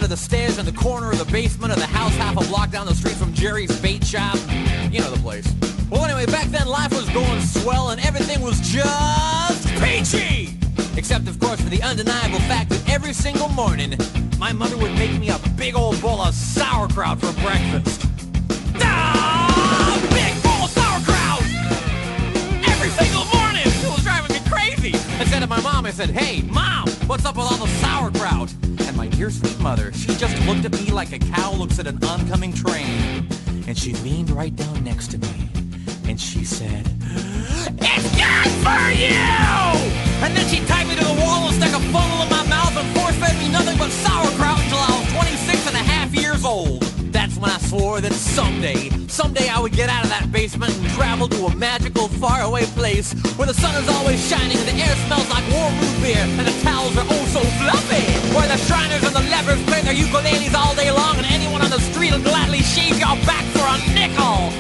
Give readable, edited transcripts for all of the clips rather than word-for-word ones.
of the stairs in the corner of the basement of the house half a block down the street from Jerry's bait shop. You know the place. Well, anyway, back then life was going swell and everything was just peachy! Except, of course, for the undeniable fact that every single morning, my mother would make me a big old bowl of sauerkraut for breakfast. Big bowl of sauerkraut! Every single morning! It was driving me crazy! I said to my mom, I said, "Hey, Mom, what's up with all the sauerkraut?" And my dear sweet mother, she just looked at me like a cow looks at an oncoming train. And she leaned right down next to me. And she said, "It's good for you!" And then she tied me to the wall and stuck a funnel in my mouth and force-fed me nothing but sauerkraut until I was 26 and a half years old. That's when I swore that someday I would get out of that basement and travel to a magical, faraway place where the sun is always shining and the air smells like warm root beer and the towels are oh so fluffy. Where the Shriners and the lepers play their ukuleles all day long and anyone on the street will gladly shave your back for a nickel.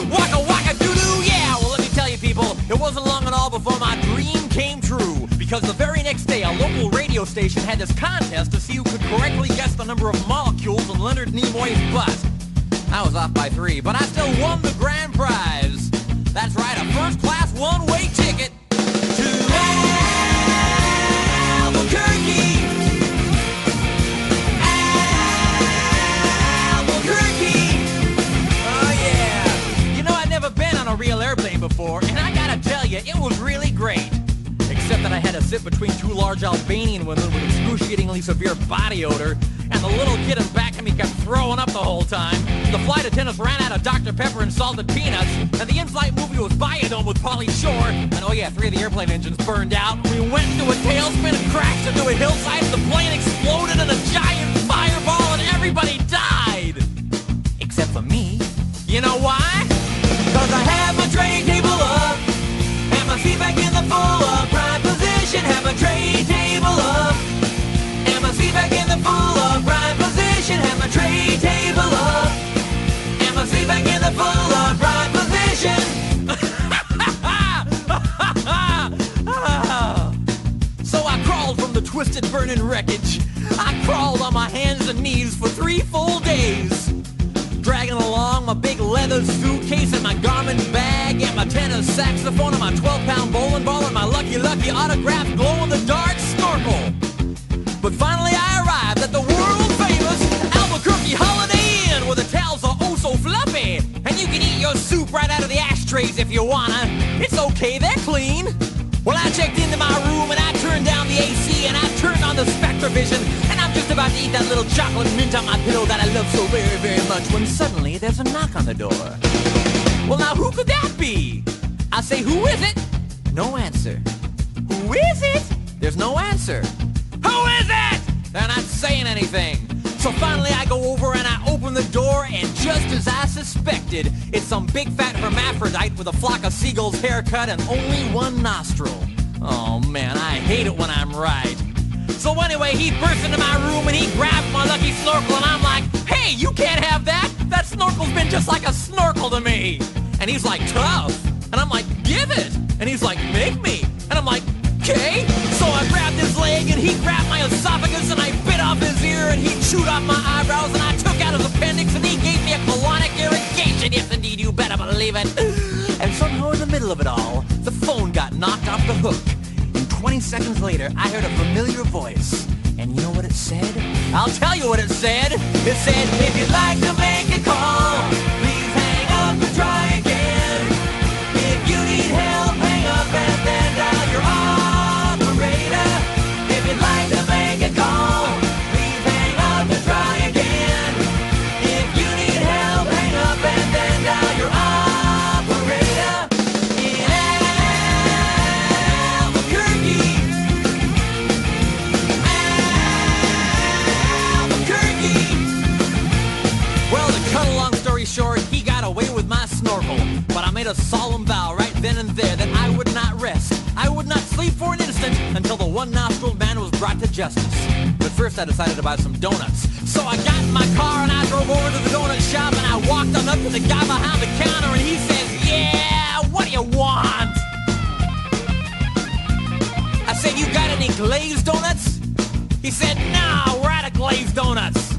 Waka waka doo-doo, yeah! Well, let me tell you people, it wasn't long at all before my dream came true. Because the very next day, a local radio station had this contest to see who could correctly guess the number of molecules in Leonard Nimoy's butt. I was off by 3, but I still won the grand prize. That's right, a first-class one-way ticket to Albuquerque. Albuquerque. Oh, yeah. You know, I'd never been on a real airplane before, and I gotta tell you, it was really great. Except that I had to sit between 2 large Albanian women with excruciatingly severe body odor, and the little kid in back of me kept throwing up the whole time. The flight attendants ran out of Dr. Pepper and salted peanuts, and the in-flight movie was Biodome with Pauly Shore, and oh yeah, 3 of the airplane engines burned out. We went into a tailspin and crashed into a hillside, and the plane exploded in a giant fireball, and everybody died! Except for me. You know why? 'Cause I have my tray table up, and my seat back in the full upright position. Have my tray table up, and my seat back in the full upright position. Have my tray table up, and my seat back in the full upright position. So I crawled from the twisted burning wreckage. I crawled on my hands and knees for 3 full days, dragging along my big leather suitcase and my Garmin bag and my tenor saxophone and my 12-pound bowling ball and my Lucky Lucky autographed glow-in-the-dark snorkel. But finally I arrived at the world-famous Albuquerque Holiday Inn, where the towels are oh so fluffy, and you can eat your soup right out of the ashtrays if you wanna. It's okay, they're clean. Well, I checked into my room and I turned down the AC and I turned on the Spectrovision, and I'm just about to eat that little chocolate mint on my pillow that I love so very, very much, when suddenly there's a knock on the door. Well, now who could that be? I say, who is it? No answer. Who is it? There's no answer. Who is it? They're not saying anything. So finally I go over and I open the door, and just as I suspected, it's some big fat hermaphrodite with a flock of seagulls haircut and only 1 nostril. Oh man, I hate it when I'm right. So anyway, he burst into my room and he grabbed my lucky snorkel, and I'm like, "Hey, you can't have that! That snorkel's been just like a snorkel to me!" And he's like, "Tough." And I'm like, "Give it!" And he's like, "Make me!" And I'm like, "Okay." So I grabbed his leg and he grabbed my esophagus and I bit off his ear and he chewed off my eyebrows and I took out his appendix and he gave me a colonic irrigation. Yes, indeed, you better believe it. And somehow in the middle of it all, the phone got knocked off the hook. And 20 seconds later, I heard a familiar voice. And you know what it said? I'll tell you what it said. It said, "If you'd like to make a call, please hang up and try again. If you need help, hang up and then dial your operator. If you'd like to make a call, please hang up and try again. If you need help, hang up and then dial your operator." In Albuquerque. Well, to cut a long story short, he got away with my snorkel. But I made a solemn vow right then and there that I would not rest. I would not sleep for an instant until the 1-nostriled man was brought to justice. But first I decided to buy some donuts. So I got in my car and I drove over to the donut shop and I walked on up to the guy behind the counter and he says, "Yeah, what do you want?" I said, "You got any glazed donuts?" He said, "No, we're out of glazed donuts."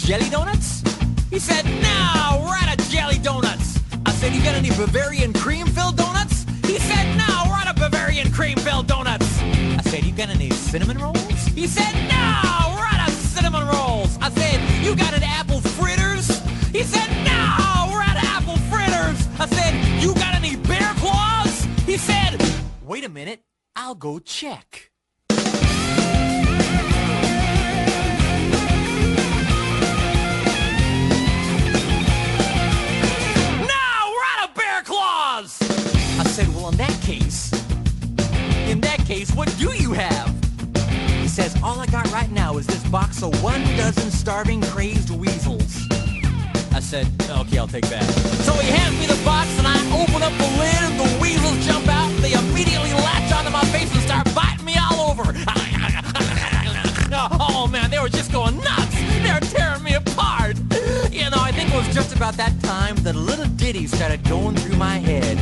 jelly donuts? He said, no, we're out of jelly donuts. I said, you got any Bavarian cream-filled donuts? He said, no, we're out of Bavarian cream-filled donuts. I said, you got any cinnamon rolls? He said, no, we're out of cinnamon rolls. I said, you got any apple fritters? He said, no, we're out of apple fritters. I said, you got any bear claws? He said, wait a minute, I'll go check. I said, well, in that case, what do you have? He says, all I got right now is this box of 12 starving, crazed weasels. I said, okay, I'll take that. So he hands me the box, and I open up the lid, and the weasels jump out, and they immediately latch onto my face and start biting me all over. Oh, man, they were just going nuts. They were tearing me apart. You know, I think it was just about that time that a little ditty started going through my head.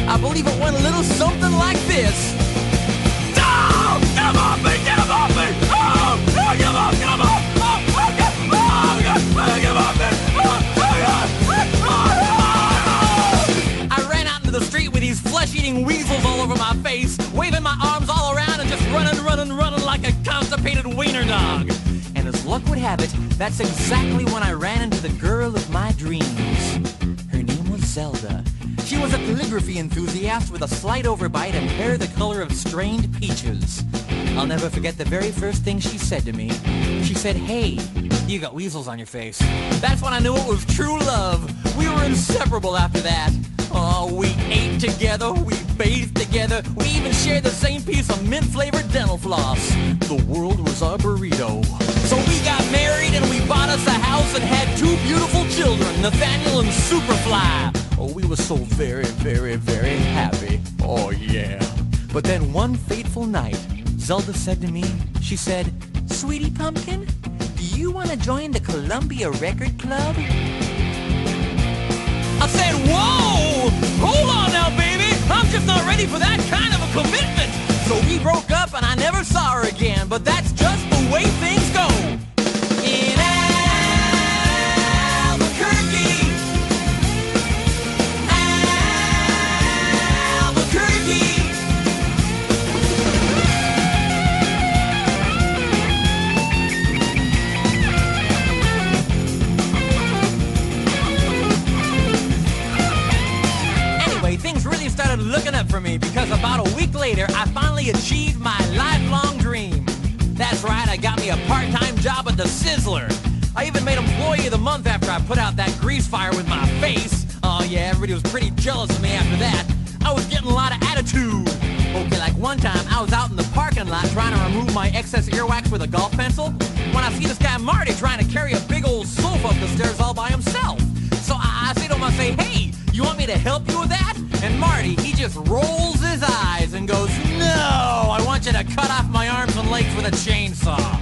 I believe it went a little something like this. Oh, get him off me! Get him off me! Oh, get him off! Get him off! Oh, get him off me! I ran out into the street with these flesh-eating weasels all over my face, waving my arms all around and just running like a constipated wiener dog. And as luck would have it, that's exactly when I ran into the girl of my dreams. Her name was Zelda. She was a calligraphy enthusiast with a slight overbite and hair the color of strained peaches. I'll never forget the very first thing she said to me. She said, hey, you got weasels on your face. That's when I knew it was true love. We were inseparable after that. Oh, we ate together, we bathed together, we even shared the same piece of mint-flavored dental floss. The world was our burrito. So we got married and we bought us a house and had 2 beautiful children, Nathaniel and Superfly. Oh, we were so very, very, very happy. Oh, yeah. But then one fateful night, Zelda said to me, she said, Sweetie Pumpkin, do you want to join the Columbia Record Club? I said, whoa! Hold on now, baby! I'm just not ready for that kind of a commitment! So we broke up and I never saw her again, but that's just the way things go. In Albuquerque. Things really started looking up for me because about a week later, I finally achieved my lifelong dream. That's right, I got me a part-time job at the Sizzler. I even made Employee of the Month after I put out that grease fire with my face. Oh yeah, everybody was pretty jealous of me after that. I was getting a lot of attitude. Okay, like one time, I was out in the parking lot trying to remove my excess earwax with a golf pencil when I see this guy Marty trying to carry a big old sofa up the stairs all by himself. So I say to him, I say, hey, you want me to help you with that? And Marty, he just rolls his eyes and goes, no, I want you to cut off my arms and legs with a chainsaw.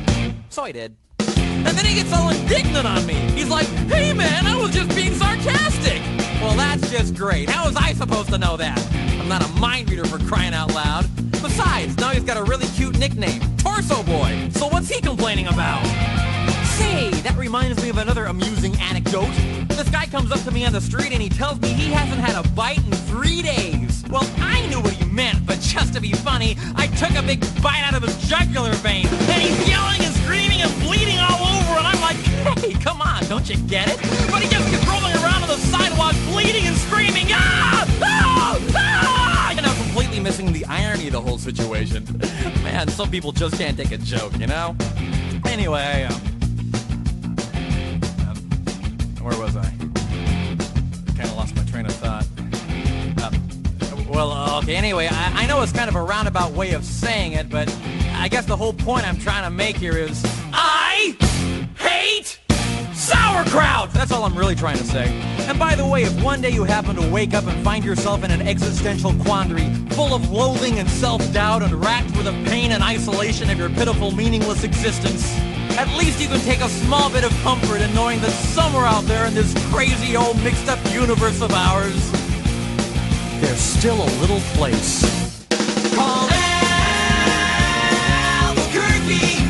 So I did. And then he gets all indignant on me. He's like, hey man, I was just being sarcastic. Well, that's just great. How was I supposed to know that? I'm not a mind reader for crying out loud. Besides, now he's got a really cute nickname, Torso Boy. So what's he complaining about? Say, that reminds me of another amusing anecdote. This guy comes up to me on the street and he tells me he hasn't had a bite in 3 days. Well, I knew what he meant, but just to be funny, I took a big bite out of his jugular vein. And he's yelling and screaming and bleeding all over, and I'm like, hey, come on, don't you get it? But he just keeps rolling around on the sidewalk, bleeding and screaming, ah! Ah! Ah! And I'm completely missing the irony of the whole situation. Man, some people just can't take a joke, you know? Anyway, where was I? Kind of lost my train of thought. Okay, anyway, I know it's kind of a roundabout way of saying it, but I guess the whole point I'm trying to make here is I hate sauerkraut! That's all I'm really trying to say. And by the way, if one day you happen to wake up and find yourself in an existential quandary, full of loathing and self-doubt and racked with the pain and isolation of your pitiful, meaningless existence, at least you can take a small bit of comfort in knowing that somewhere out there in this crazy old mixed-up universe of ours, there's still a little place called Albuquerque.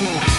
Albuquerque.